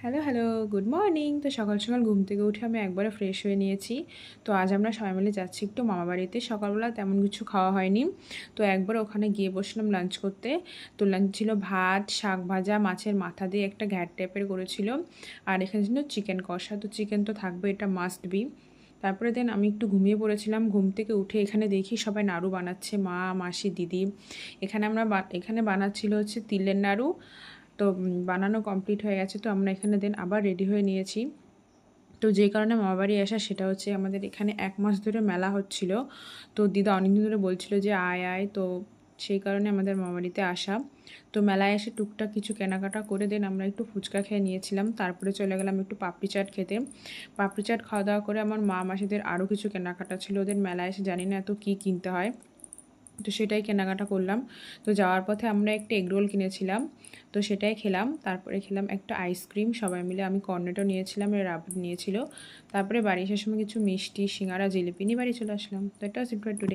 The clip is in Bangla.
Hello, hello, good morning. তো সকাল, সকাল ঘুম থেকে উঠে আমি একবারে ফ্রেশ হয়ে নিয়েছি। তো আজ আমরা সবাই মিলে যাচ্ছি একটু মামাবাড়িতে। সকালবেলা তেমন কিছু খাওয়া হয়নি। তো একবার ওখানে গিয়ে বসলাম লাঞ্চ করতে। তো লাঞ্চ ছিল ভাত, শাক ভাজা, মাছের মাথা দিয়ে একটা ঘ্যাট টাইপের করেছিল। আর এখানে ছিল চিকেন কষা। তো চিকেন তো থাকবে, এটা মাস্ট বি। তারপরে দেন আমি একটু ঘুমিয়ে পড়েছিলাম। ঘুম থেকে উঠে এখানে দেখি সবাই নাড়ু বানাচ্ছে, মা, মাসি, দিদি। এখানে বানাচ্ছিল হচ্ছে তিলের নাড়ু। তো বানানো কমপ্লিট হয়ে গেছে, তো আমরা এখানে দেন আবার রেডি হয়ে নিয়েছি। তো যে কারণে মামাবাড়ি আসা সেটা হচ্ছে আমাদের এখানে 1 মাস ধরে মেলা হচ্ছিল। তো দিদা অনেকদিন ধরে বলছিল যে আয় আয়, তো সেই কারণে আমাদের মামাবাড়িতে আসা। তো মেলায় এসে টুকটাক কিছু কেনাকাটা করে দেন আমরা একটু ফুচকা খেয়ে নিয়েছিলাম। তারপরে চলে গেলাম একটু পাপড়ি চাট খেতে। পাপড়ি চাট খাওয়া দাওয়া করে আমার মা মাসিদের আরও কিছু কেনাকাটা ছিল, ওদের মেলায় এসে জানি না এত কী কিনতে হয়। তো সেটাই কেনাকাটা করলাম। তো যাওয়ার পথে আমরা একটা এগরোল কিনেছিলাম, তো সেটাই খেলাম। তারপরে খেলাম একটা আইসক্রিম সবাই মিলে, আমি কর্নেটো নিয়েছিলাম, এর রাবড়ি নিয়েছিল। তারপরে বাড়ি আসার সময় কিছু মিষ্টি, সিঙ্গারা, জিলিপি নিয়ে বাড়ি চলে আসলাম। তো এটা সিম্পল টুডে।